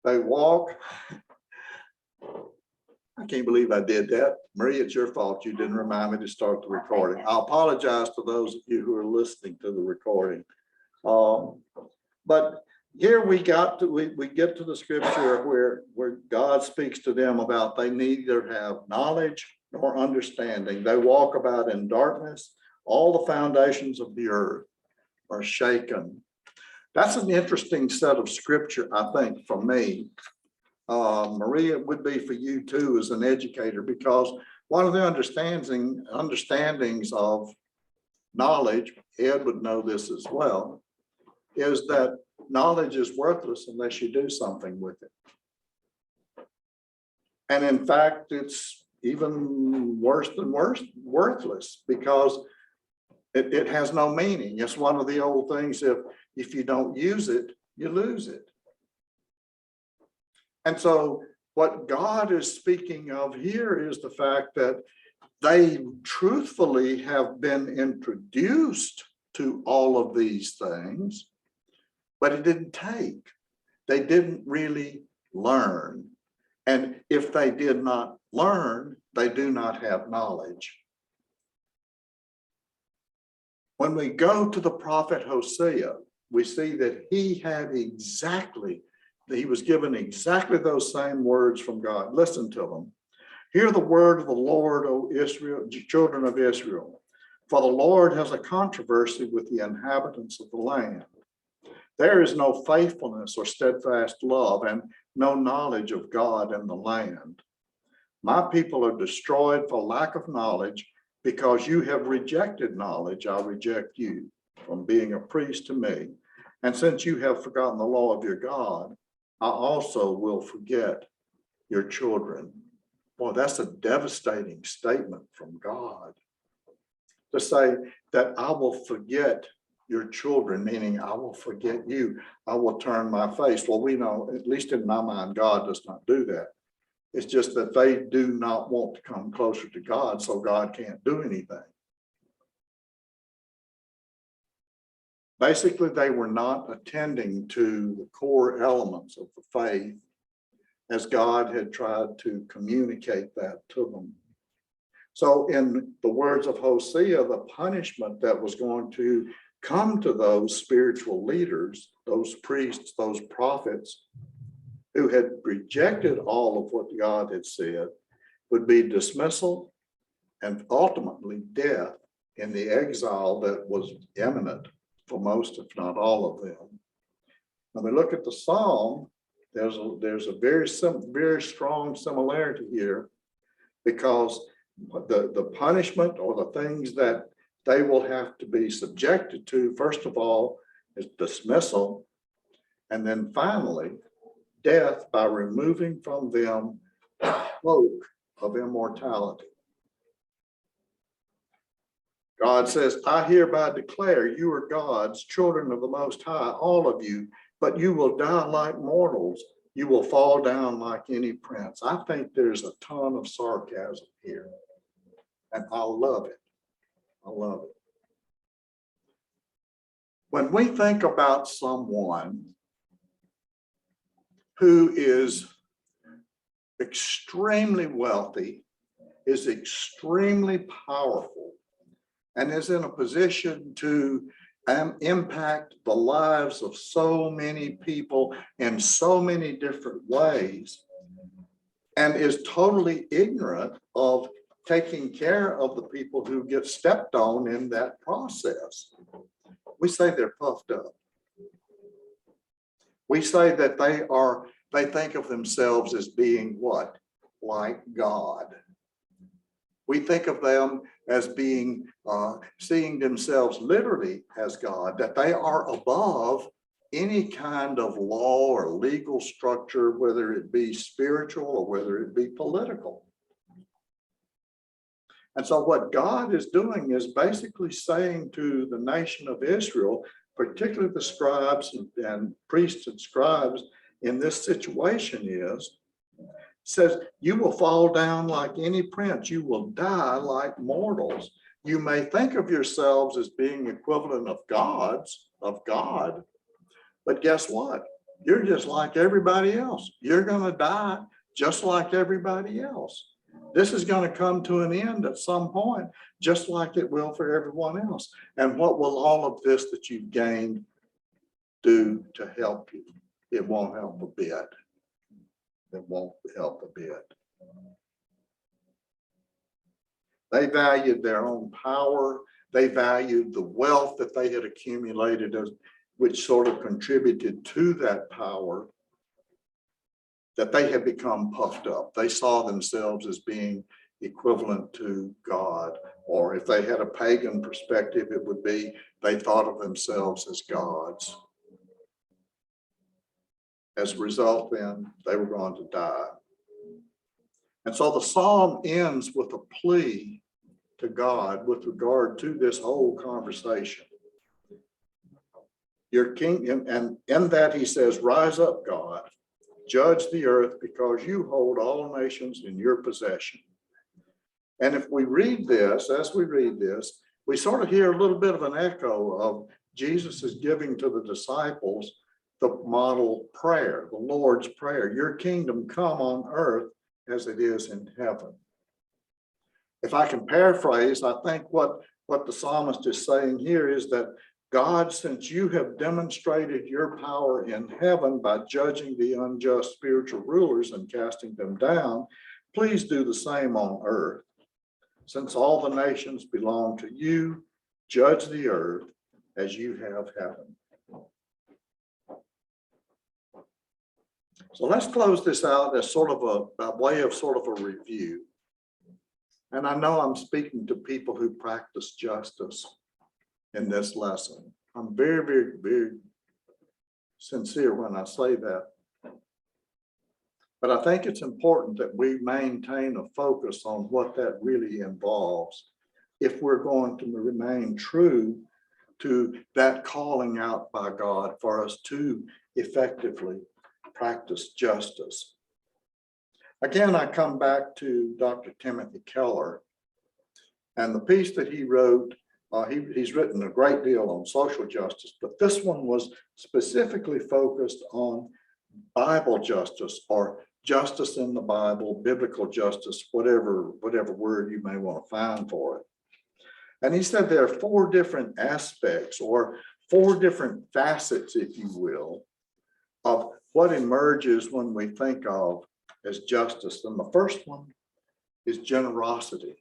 They walk. I can't believe I did that. Marie, it's your fault. You didn't remind me to start the recording. I apologize to those of you who are listening to the recording. But here we get to the scripture where God speaks to them about they neither have knowledge nor understanding. They walk about in darkness. All the foundations of the earth are shaken. That's an interesting set of scripture, I think, for me. Maria, it would be for you too as an educator, because one of the understandings of knowledge, Ed would know this as well, is that knowledge is worthless unless you do something with it. And in fact, it's even worse than worthless, because it has no meaning. It's one of the old things, if you don't use it, you lose it. And so what God is speaking of here is the fact that they truthfully have been introduced to all of these things, but it didn't take. They didn't really learn. And if they did not learn, they do not have knowledge. When we go to the prophet Hosea, we see that he was given exactly those same words from God. Listen to them. Hear the word of the Lord, O Israel, children of Israel. For the Lord has a controversy with the inhabitants of the land. There is no faithfulness or steadfast love and no knowledge of God in the land. My people are destroyed for lack of knowledge. Because you have rejected knowledge, I reject you from being a priest to me. And since you have forgotten the law of your God, I also will forget your children. Boy, that's a devastating statement from God. To say that I will forget your children, meaning I will forget you. I will turn my face. Well, we know, at least in my mind, God does not do that. It's just that they do not want to come closer to God, so God can't do anything. Basically, they were not attending to the core elements of the faith as God had tried to communicate that to them. So in the words of Hosea, the punishment that was going to come to those spiritual leaders, those priests, those prophets, who had rejected all of what God had said, would be dismissal and ultimately death in the exile that was imminent for most, if not all of them. When we look at the psalm, there's a very strong similarity here, because the punishment or the things that they will have to be subjected to, first of all, is dismissal, and then finally, death by removing from them the cloak of immortality. God says, I hereby declare you are God's children of the Most High, all of you, but you will die like mortals. You will fall down like any prince. I think there's a ton of sarcasm here, and I love it. I love it. When we think about someone who is extremely wealthy, is extremely powerful, and is in a position to impact the lives of so many people in so many different ways, and is totally ignorant of taking care of the people who get stepped on in that process, we say they're puffed up. We say that they think of themselves as being what? Like God. We think of them as being, seeing themselves literally as God, that they are above any kind of law or legal structure, whether it be spiritual or whether it be political. And so what God is doing is basically saying to the nation of Israel, particularly the scribes and priests and scribes in this situation says, you will fall down like any prince. You will die like mortals. You may think of yourselves as being equivalent of God, but guess what? You're just like everybody else. You're going to die just like everybody else. This is going to come to an end at some point, just like it will for everyone else. And what will all of this that you've gained do to help you? It won't help a bit. It won't help a bit. They valued their own power. They valued the wealth that they had accumulated, which sort of contributed to that power, that they had become puffed up. They saw themselves as being equivalent to God, or if they had a pagan perspective, it would be they thought of themselves as gods. As a result, then, they were going to die. And so the psalm ends with a plea to God with regard to this whole conversation. Your king, and in that he says, rise up, God, judge the earth, because you hold all nations in your possession. And if we read this, as we read this, we sort of hear a little bit of an echo of Jesus is giving to the disciples the model prayer, the Lord's Prayer. Your kingdom come on earth as it is in heaven. If I can paraphrase, I think what the psalmist is saying here is that God, since you have demonstrated your power in heaven by judging the unjust spiritual rulers and casting them down, please do the same on earth. Since all the nations belong to you, judge the earth as you have heaven. So let's close this out as sort of a way of sort of a review. And I know I'm speaking to people who practice justice in this lesson. I'm very, very, very sincere when I say that. But I think it's important that we maintain a focus on what that really involves if we're going to remain true to that calling out by God for us to effectively practice justice. Again, I come back to Dr. Timothy Keller and the piece that he wrote. He's written a great deal on social justice, but this one was specifically focused on Bible justice, or justice in the Bible, biblical justice, whatever word you may want to find for it. And he said there are 4 different aspects, or 4 different facets, if you will, of what emerges when we think of as justice. And the first one is generosity.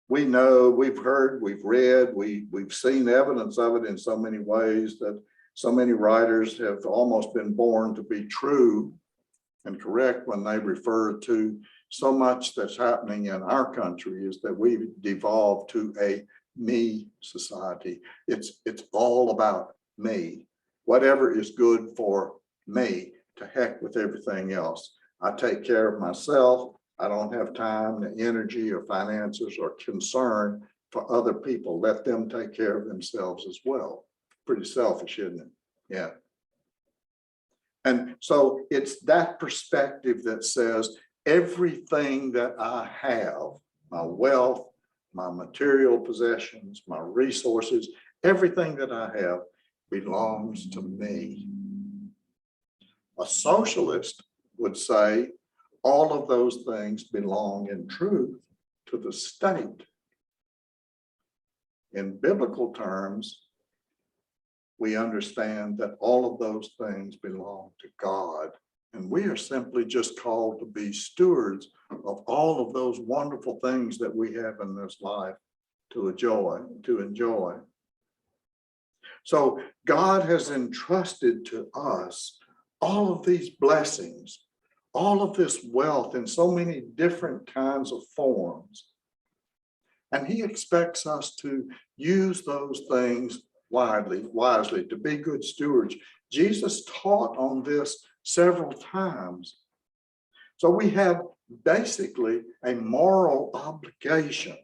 We know, we've heard, we've read, we've seen evidence of it in so many ways that so many writers have almost been born to be true and correct when they refer to so much that's happening in our country is that we've devolved to a me society. It's all about me. Whatever is good for me, to heck with everything else. I take care of myself. I don't have time, the energy or finances or concern for other people. Let them take care of themselves as well. Pretty selfish, isn't it? Yeah. And so it's that perspective that says everything that I have, my wealth, my material possessions, my resources, everything that I have belongs to me. A socialist would say all of those things belong in truth to the state. In biblical terms, we understand that all of those things belong to God, and we are simply just called to be stewards of all of those wonderful things that we have in this life to enjoy. So God has entrusted to us all of these blessings, all of this wealth in so many different kinds of forms. And he expects us to use those things wisely, to be good stewards. Jesus taught on this several times. So we have basically a moral obligation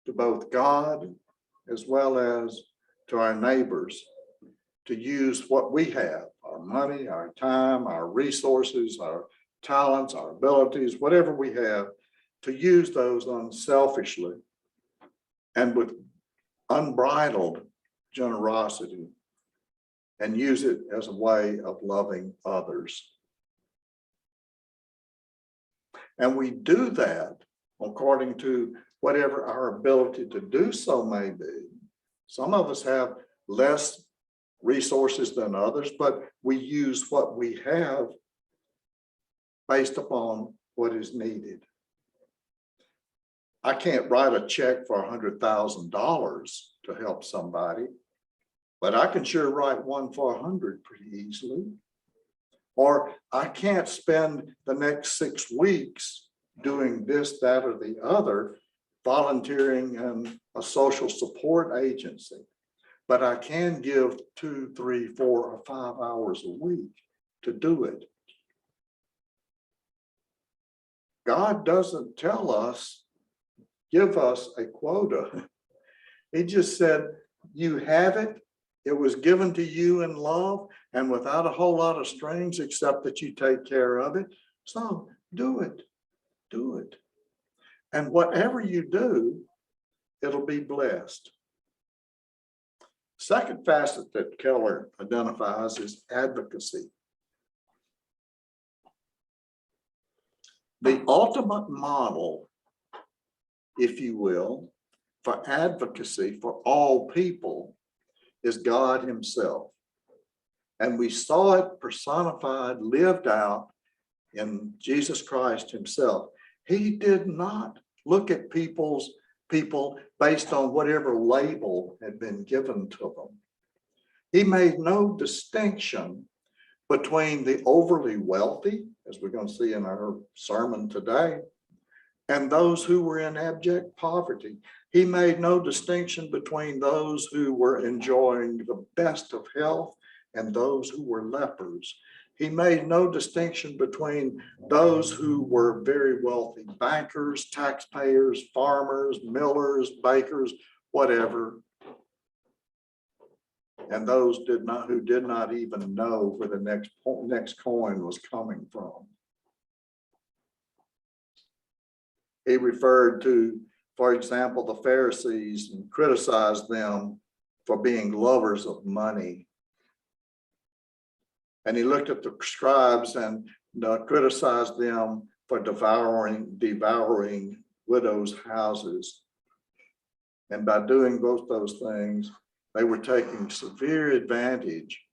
to both God as well as to our neighbors to use what we have, our money, our time, our resources, our talents, our abilities, whatever we have, to use those unselfishly and with unbridled generosity and use it as a way of loving others. And we do that according to whatever our ability to do so may be. Some of us have less resources than others, but we use what we have based upon what is needed. I can't write a check for $100,000 to help somebody, but I can sure write one for 100 pretty easily. Or I can't spend the next 6 weeks doing this, that, or the other, volunteering in a social support agency, but I can give 2, 3, 4, or 5 hours a week to do it. God doesn't tell us, give us a quota. He just said, you have it. It was given to you in love and without a whole lot of strings, except that you take care of it. So do it, do it. And whatever you do, it'll be blessed. Second facet that Keller identifies is advocacy. The ultimate model, if you will, for advocacy for all people is God himself. And we saw it personified, lived out in Jesus Christ himself. He did not look at people based on whatever label had been given to them. He made no distinction between the overly wealthy, as we're going to see in our sermon today, and those who were in abject poverty. He made no distinction between those who were enjoying the best of health and those who were lepers. He made no distinction between those who were very wealthy, bankers, taxpayers, farmers, millers, bakers, whatever, and those who did not even know where the next coin was coming from. He referred to, for example, the Pharisees and criticized them for being lovers of money. And he looked at the scribes and criticized them for devouring widows' houses. And by doing both those things, they were taking severe advantage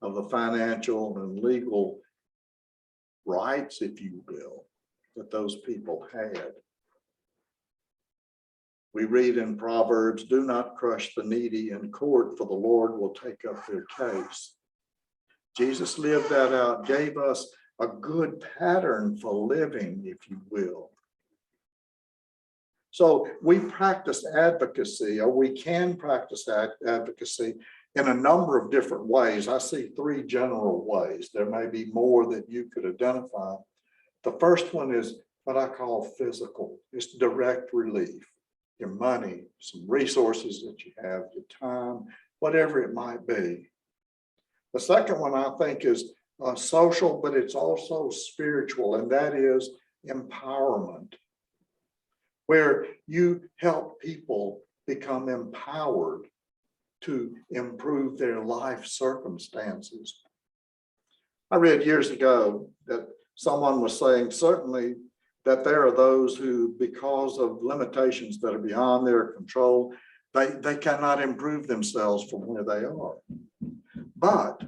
of the financial and legal rights, if you will, that those people had. We read in Proverbs, do not crush the needy in court, for the Lord will take up their case. Jesus lived that out, gave us a good pattern for living, if you will. So we practice advocacy, or we can practice advocacy in a number of different ways. I see 3 general ways. There may be more that you could identify. The first one is what I call physical. It's direct relief. Your money, some resources that you have, your time, whatever it might be. The second one I think is social, but it's also spiritual, and that is empowerment, where you help people become empowered to improve their life circumstances. I read years ago that someone was saying certainly that there are those who, because of limitations that are beyond their control, they cannot improve themselves from where they are. But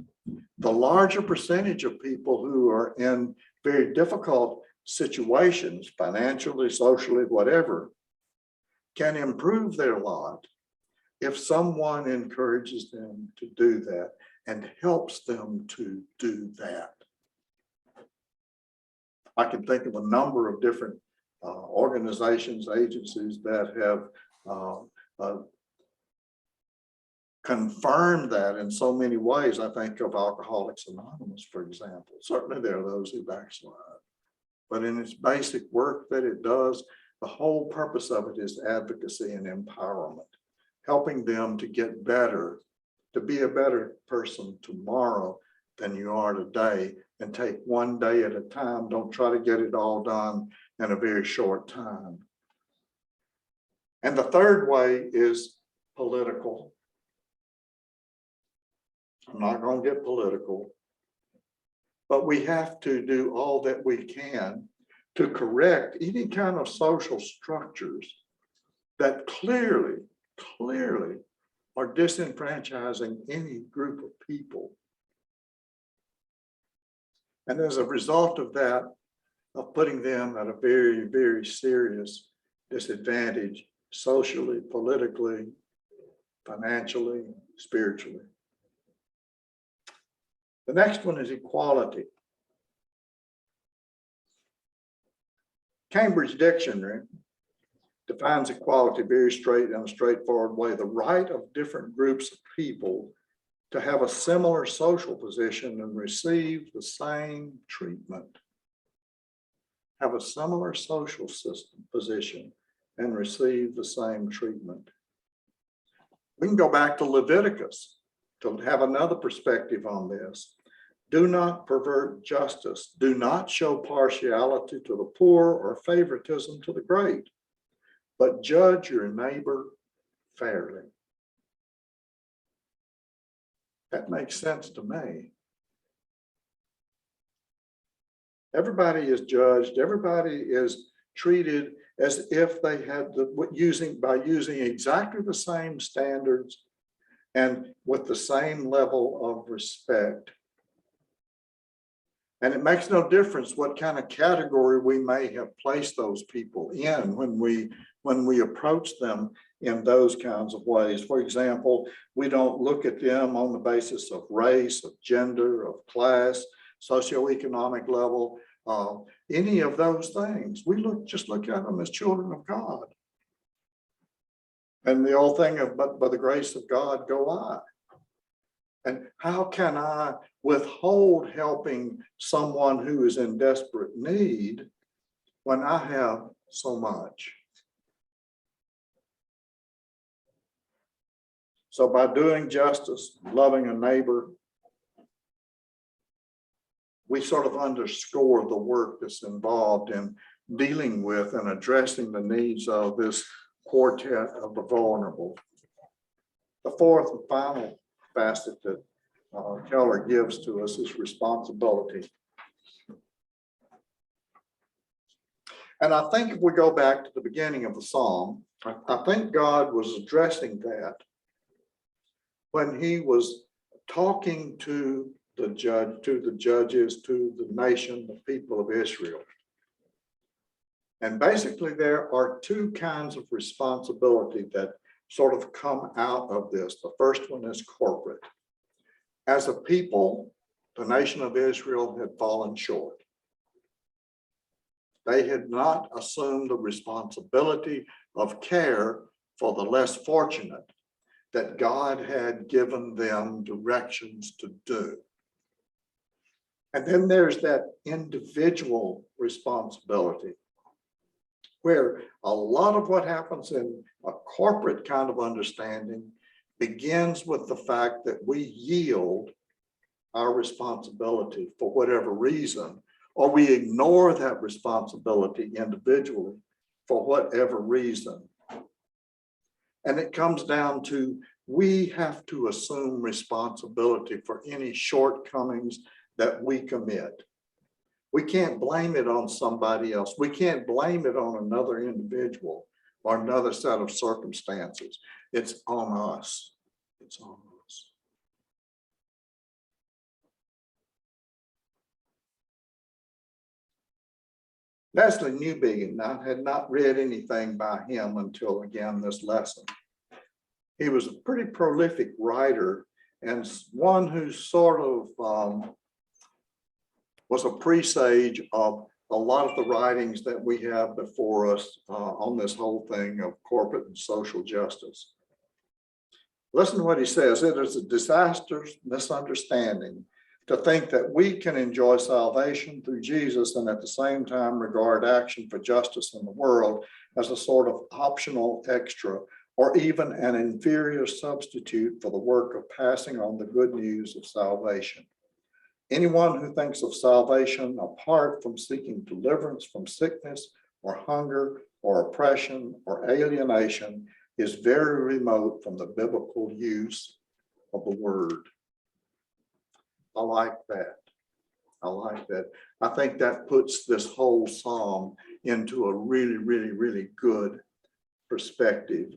the larger percentage of people who are in very difficult situations, financially, socially, whatever, can improve their lot if someone encourages them to do that and helps them to do that. I can think of a number of different organizations, agencies that have confirmed that in so many ways. I think of Alcoholics Anonymous, for example. Certainly there are those who backslide, but in its basic work that it does, the whole purpose of it is advocacy and empowerment, helping them to get better, to be a better person tomorrow than you are today, and take one day at a time. Don't try to get it all done in a very short time. And the third way is political. I'm not going to get political, but we have to do all that we can to correct any kind of social structures that clearly are disenfranchising any group of people. And as a result of that, of putting them at a very, very serious disadvantage socially, politically, financially, spiritually. The next one is equality. Cambridge Dictionary defines equality very straight in a straightforward way: the right of different groups of people to have a similar social position and receive the same treatment. Have a similar social system position and receive the same treatment. We can go back to Leviticus to have another perspective on this. Do not pervert justice. Do not show partiality to the poor or favoritism to the great, but judge your neighbor fairly. That makes sense to me. Everybody is judged. Everybody is treated as if they had by using exactly the same standards and with the same level of respect. And it makes no difference what kind of category we may have placed those people in when we approach them in those kinds of ways. For example, we don't look at them on the basis of race, of gender, of class, socioeconomic level, any of those things. We just look at them as children of God. And the old thing of, but by the grace of God go I. And how can I withhold helping someone who is in desperate need when I have so much? So by doing justice, loving a neighbor, we sort of underscore the work that's involved in dealing with and addressing the needs of this quartet of the vulnerable. The fourth and final facet that Keller gives to us is responsibility. And I think if we go back to the beginning of the psalm, I think God was addressing that when he was talking to the judges, to the nation, the people of Israel. And basically there are two kinds of responsibility that sort of come out of this. The first one is corporate. As a people, the nation of Israel had fallen short. They had not assumed the responsibility of care for the less fortunate that God had given them directions to do. And then there's that individual responsibility, where a lot of what happens in a corporate kind of understanding begins with the fact that we yield our responsibility for whatever reason, or we ignore that responsibility individually for whatever reason. And it comes down to, we have to assume responsibility for any shortcomings that we commit. We can't blame it on somebody else. We can't blame it on another individual or another set of circumstances. It's on us. It's on us. Leslie Newbigin, I had not read anything by him until, again, this lesson. He was a pretty prolific writer and one who sort of was a presage of a lot of the writings that we have before us on this whole thing of corporate and social justice. Listen to what he says. It is a disastrous misunderstanding to think that we can enjoy salvation through Jesus and at the same time regard action for justice in the world as a sort of optional extra or even an inferior substitute for the work of passing on the good news of salvation. Anyone who thinks of salvation apart from seeking deliverance from sickness or hunger or oppression or alienation is very remote from the biblical use of the word. I like that. I like that. I think that puts this whole psalm into a really, really, really good perspective.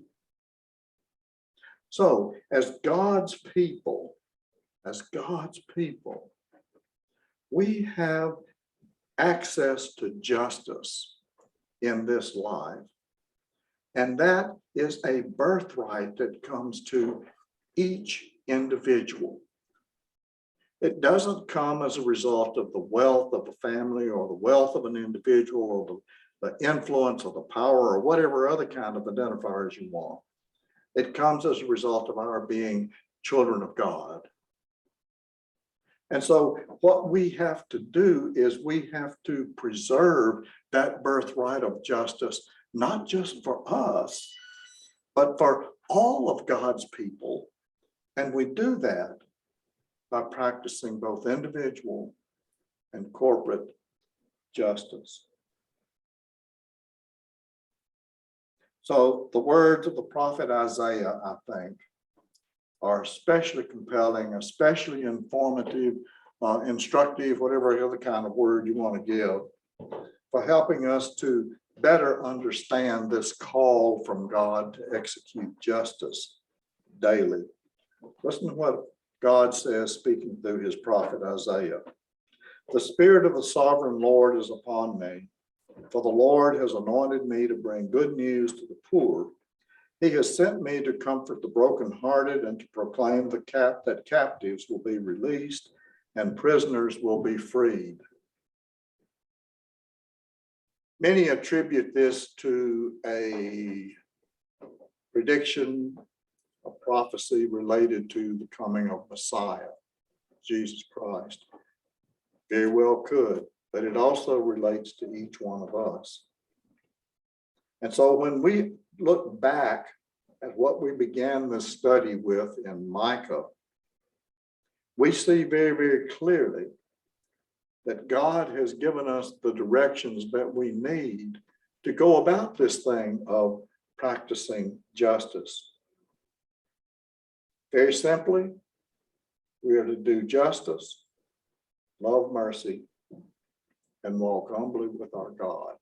So as God's people, we have access to justice in this life. And that is a birthright that comes to each individual. It doesn't come as a result of the wealth of a family or the wealth of an individual or the influence or the power or whatever other kind of identifiers you want. It comes as a result of our being children of God. And so what we have to do is we have to preserve that birthright of justice, not just for us, but for all of God's people. And we do that by practicing both individual and corporate justice. So the words of the prophet Isaiah, I think, are especially compelling, especially informative, instructive, whatever other kind of word you want to give, for helping us to better understand this call from God to execute justice daily. Listen to what God says, speaking through his prophet Isaiah. The Spirit of the Sovereign Lord is upon me, for the Lord has anointed me to bring good news to the poor. He has sent me to comfort the brokenhearted and to proclaim that captives will be released and prisoners will be freed. Many attribute this to a prediction, a prophecy related to the coming of Messiah, Jesus Christ. Very well could, but it also relates to each one of us. And so when we look back at what we began this study with in Micah, we see very, very clearly that God has given us the directions that we need to go about this thing of practicing justice. Very simply, we are to do justice, love mercy, and walk humbly with our God.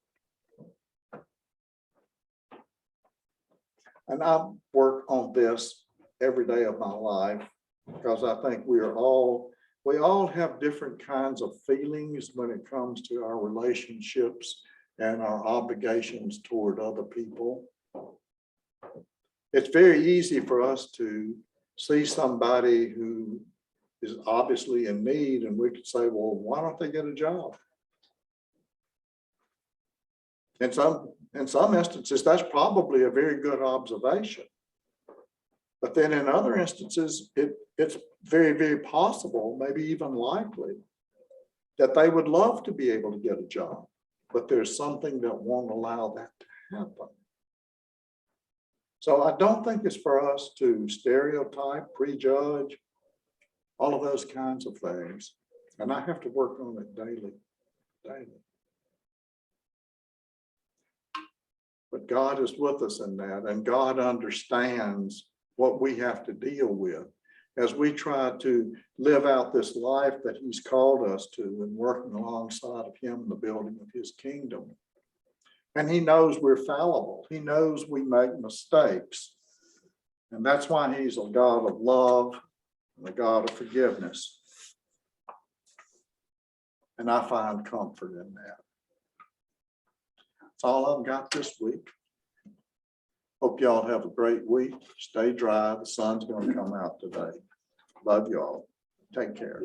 And I work on this every day of my life because I think we all have different kinds of feelings when it comes to our relationships and our obligations toward other people. It's very easy for us to see somebody who is obviously in need and we could say, well, why don't they get a job? In some instances, that's probably a very good observation. But then in other instances, it's very, very possible, maybe even likely, that they would love to be able to get a job, but there's something that won't allow that to happen. So I don't think it's for us to stereotype, prejudge, all of those kinds of things. And I have to work on it daily. But God is with us in that, and God understands what we have to deal with as we try to live out this life that he's called us to and working alongside of him in the building of his kingdom. And he knows we're fallible. He knows we make mistakes. And that's why he's a God of love and a God of forgiveness. And I find comfort in that. That's all I've got this week. Hope y'all have a great week. Stay dry. The sun's going to come out today. Love y'all. Take care.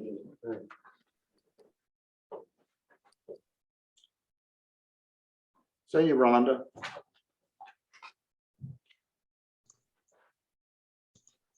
See you, Rhonda.